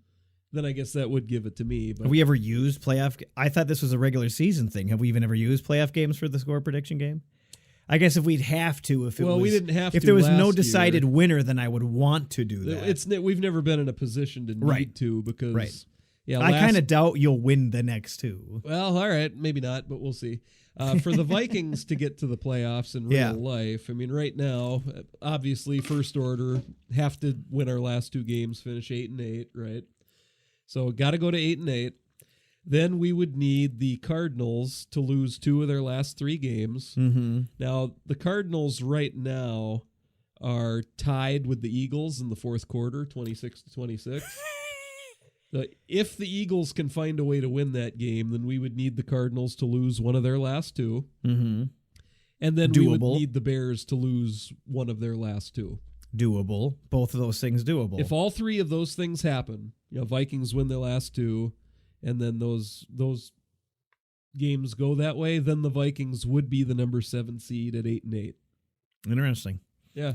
Then I guess that would give it to me. But Have we ever used playoff? I thought this was a regular season thing. Have we even ever used playoff games for the score prediction game? I guess if we'd have to, we didn't have if to there was no last decided year. winner, then I would want to do that. We've never been in a position to need Right. to because Right. Yeah, I kind of doubt you'll win the next two. Well, all right, maybe not, but we'll see. For the Vikings to get to the playoffs in real Yeah. life, I mean, right now, obviously, first order, have to win our last two games, finish 8-8, right? So, got to go to 8-8. Then we would need the Cardinals to lose 2 of their last 3 games. Mm-hmm. Now, the Cardinals right now are tied with the Eagles in the fourth quarter, 26-26. So if the Eagles can find a way to win that game, then we would need the Cardinals to lose one of their last 2. Mm-hmm. And then we would Doable. need the Bears to lose one of their last 2. Doable. Both of those things doable. If all 3 of those things happen, Vikings win their last 2, and then those games go that way, then the Vikings would be the number 7 seed at 8-8. Interesting. Yeah.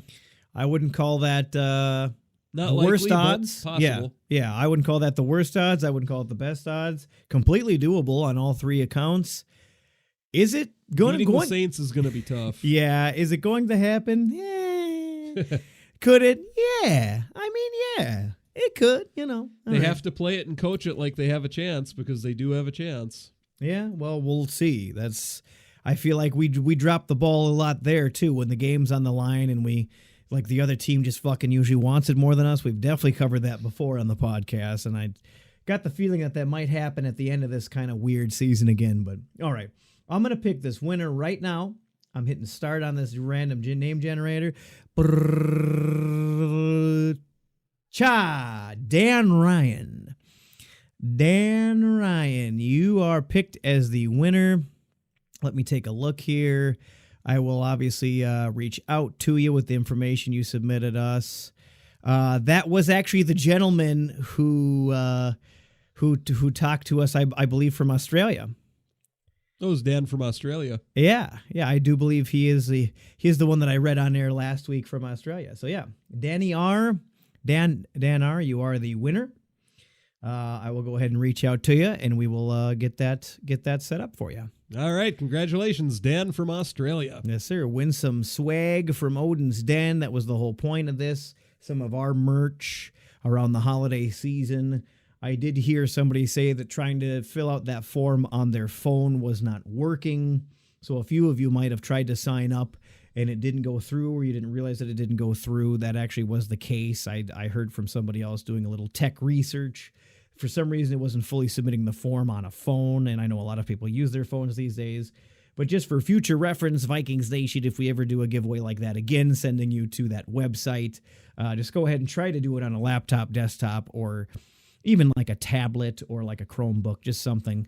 I wouldn't call that Not the likely, worst but odds. possible. Yeah. I wouldn't call that the worst odds. I wouldn't call it the best odds. Completely doable on all 3 accounts. Is it going Beating to the Saints is going to be tough. Yeah. Is it going to happen? Yeah. Could it? Yeah. I mean, yeah. It could, you know. They have to play it and coach it like they have a chance because they do have a chance. Yeah, well, we'll see. I feel like we drop the ball a lot there too when the game's on the line and like the other team just fucking usually wants it more than us. We've definitely covered that before on the podcast, and I got the feeling that might happen at the end of this kind of weird season again. But all right, I'm gonna pick this winner right now. I'm hitting start on this random name generator. Dan Ryan. Dan Ryan, you are picked as the winner. Let me take a look here. I will obviously reach out to you with the information you submitted us. That was actually the gentleman who talked to us, I believe, from Australia. That was Dan from Australia. Yeah, I do believe he is the one that I read on there last week from Australia. So yeah, Dan R, you are the winner. I will go ahead and reach out to you, and we will get that set up for you. All right, congratulations, Dan from Australia. Yes, sir. Win some swag from Odin's Den. That was the whole point of this. Some of our merch around the holiday season. I did hear somebody say that trying to fill out that form on their phone was not working. So a few of you might have tried to sign up and it didn't go through, or you didn't realize that it didn't go through. That actually was the case. I heard from somebody else doing a little tech research. For some reason, it wasn't fully submitting the form on a phone, and I know a lot of people use their phones these days. But just for future reference, Vikings Nation, if we ever do a giveaway like that again, sending you to that website, just go ahead and try to do it on a laptop, desktop, or even like a tablet or like a Chromebook, just something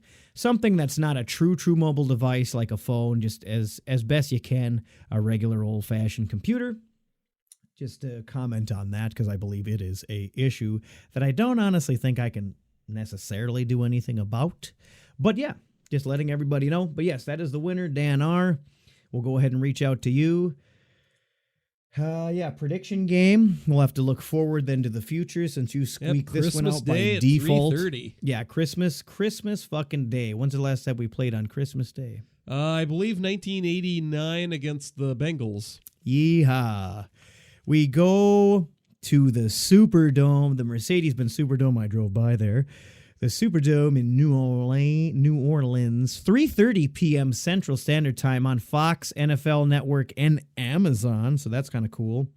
that's not a true mobile device like a phone, just as best you can, a regular old-fashioned computer. Just to comment on that, because I believe it is a issue that I don't honestly think I can necessarily do anything about. But yeah, just letting everybody know. But yes, that is the winner, Dan R. We'll go ahead and reach out to you. Prediction game. We'll have to look forward then to the future since you squeaked this one out by default. 3:30. Yeah, Christmas fucking day. When's the last time we played on Christmas Day? I believe 1989 against the Bengals. Yeehaw. We go to the Superdome, the Mercedes-Benz Superdome. I drove by there. The Superdome in New Orleans, 3:30 p.m. Central Standard Time on Fox, NFL Network, and Amazon. So that's kind of cool.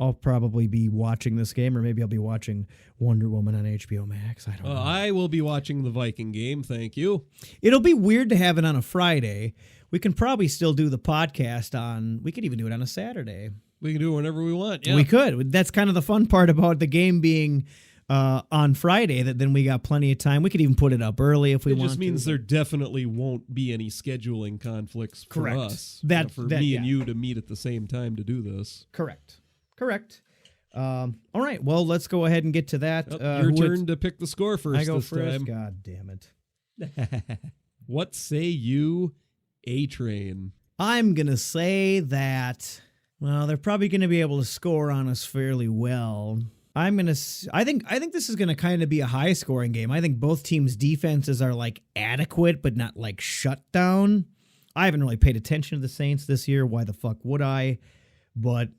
I'll probably be watching this game, or maybe I'll be watching Wonder Woman on HBO Max. I don't know. I will be watching the Viking game. Thank you. It'll be weird to have it on a Friday. We can probably still do the podcast we could even do it on a Saturday. We can do it whenever we want. Yeah. We could. That's kind of the fun part about the game being on Friday, that then we got plenty of time. We could even put it up early if we want to. It just means there definitely won't be any scheduling conflicts for Correct. us. For me and you to meet at the same time to do this. Correct. All right. Well, let's go ahead and get to that. Your turn to pick the score first. I go this first. time. God damn it. What say you, A-Train? I'm going to say that, well, they're probably going to be able to score on us fairly well. I think this is going to kind of be a high scoring game. I think both teams' defenses are like adequate, but not like shut down. I haven't really paid attention to the Saints this year. Why the fuck would I? But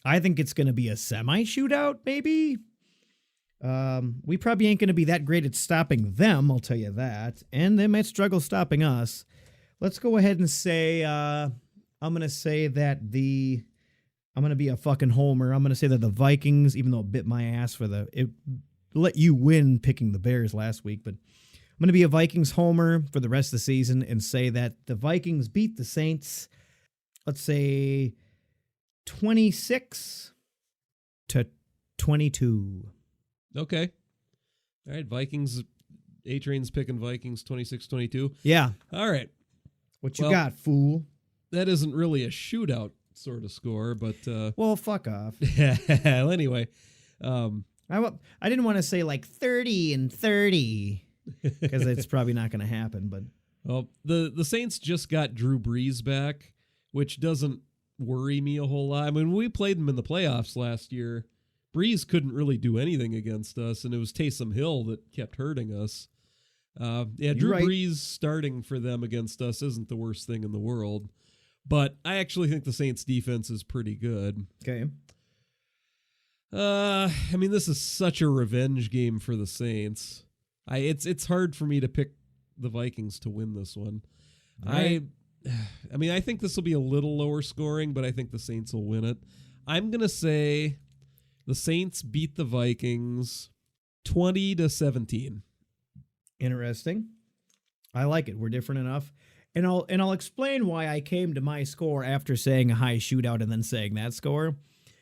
I think it's going to be a semi shootout, maybe. We probably ain't going to be that great at stopping them, I'll tell you that. And they might struggle stopping us. Let's go ahead and say, I'm going to say that I'm going to be a fucking homer. I'm going to say that the Vikings, even though it bit my ass it let you win picking the Bears last week, but I'm going to be a Vikings homer for the rest of the season and say that the Vikings beat the Saints, let's say 26-22. Okay. All right, Vikings. A-Train's picking Vikings 26-22. Yeah. All right. What you got, fool? That isn't really a shootout sort of score, but well, fuck off. Well, anyway, I didn't want to say like 30-30 because it's probably not going to happen. But well, the Saints just got Drew Brees back, which doesn't worry me a whole lot. I mean, when we played them in the playoffs last year, Brees couldn't really do anything against us, and it was Taysom Hill that kept hurting us. Drew Brees starting for them against us isn't the worst thing in the world. But I actually think the Saints defense is pretty good. Okay. I mean, this is such a revenge game for the Saints. It's hard for me to pick the Vikings to win this one. Right. I mean, I think this will be a little lower scoring, but I think the Saints will win it. I'm going to say the Saints beat the Vikings 20-17. Interesting. I like it. We're different enough. And I'll explain why I came to my score after saying a high shootout and then saying that score.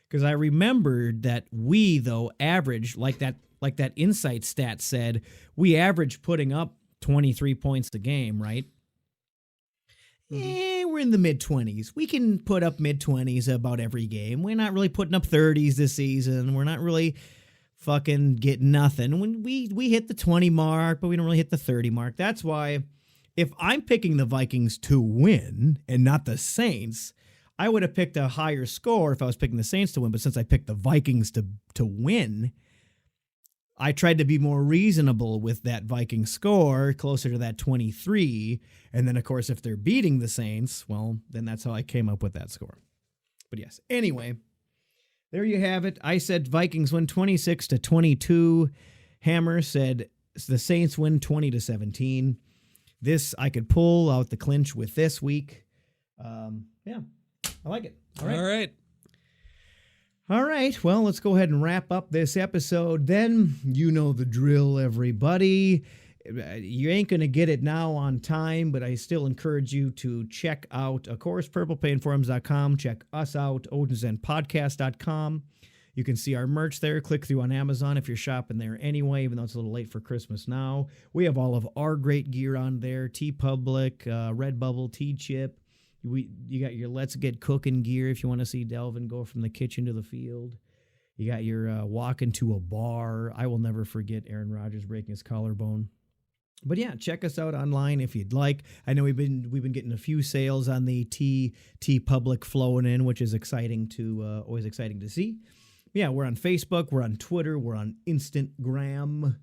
Because I remembered that we, though, averaged, like that insight stat said, we averaged putting up 23 points a game, right? We're in the mid-20s. We can put up mid-20s about every game. We're not really putting up 30s this season. We're not really fucking getting nothing. When we hit the 20 mark, but we don't really hit the 30 mark. That's why if I'm picking the Vikings to win and not the Saints, I would have picked a higher score if I was picking the Saints to win. But since I picked the Vikings to win, I tried to be more reasonable with that Viking score, closer to that 23. And then, of course, if they're beating the Saints, well, then that's how I came up with that score. But yes, anyway, there you have it. I said Vikings win 26-22. Hammer said the Saints win 20-17. This, I could pull out the clinch with this week. Yeah, I like it. All right. All right, well, let's go ahead and wrap up this episode. Then, you know the drill, everybody. You ain't going to get it now on time, but I still encourage you to check out, of course, purplepainforums.com. Check us out, odinsdenpodcast.com. You can see our merch there. Click through on Amazon if you're shopping there anyway, even though it's a little late for Christmas now. We have all of our great gear on there, TeePublic, Redbubble, T-Chip. You got your Let's Get Cooking gear if you want to see Delvin go from the kitchen to the field. You got your walk into a bar. I will never forget Aaron Rodgers breaking his collarbone. But yeah, check us out online if you'd like. I know we've been getting a few sales on the TeePublic flowing in, which is exciting to always exciting to see. Yeah, we're on Facebook, we're on Twitter, we're on Instagram.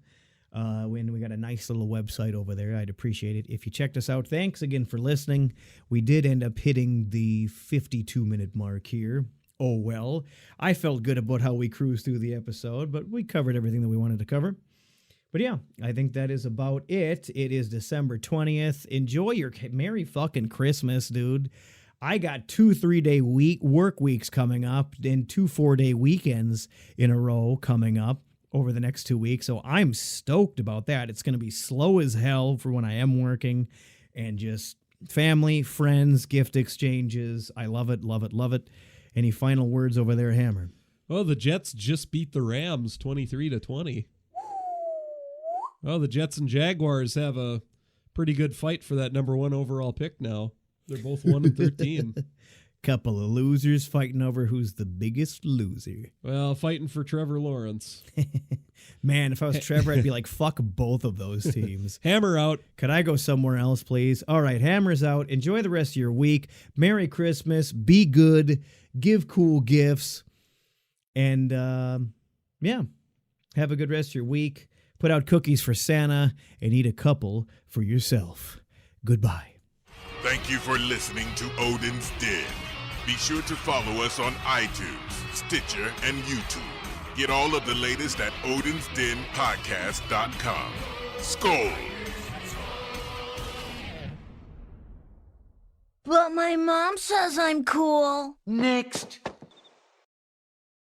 And we got a nice little website over there. I'd appreciate it if you checked us out. Thanks again for listening. We did end up hitting the 52-minute mark here. Oh, well. I felt good about how we cruised through the episode, but we covered everything that we wanted to cover. But yeah, I think that is about it. It is December 20th. Enjoy your Merry fucking Christmas, dude. I got 2 3-day work weeks coming up and 2 4-day weekends in a row coming up over the next 2 weeks. So I'm stoked about that. It's going to be slow as hell for when I am working, and just family, friends, gift exchanges. I love it, love it, love it. Any final words over there, Hammer? Well, the Jets just beat the Rams 23-20. Well, the Jets and Jaguars have a pretty good fight for that number 1 overall pick now. They're both 1-13. Couple of losers fighting over who's the biggest loser. Well, fighting for Trevor Lawrence. Man, if I was Trevor, I'd be like, fuck both of those teams. Hammer out. Could I go somewhere else, please? All right, Hammer's out. Enjoy the rest of your week. Merry Christmas. Be good. Give cool gifts. And, yeah, have a good rest of your week. Put out cookies for Santa and eat a couple for yourself. Goodbye. Thank you for listening to Odin's Den. Be sure to follow us on iTunes, Stitcher, and YouTube. Get all of the latest at odinsdenpodcast.com. SKOL! But my mom says I'm cool. Next.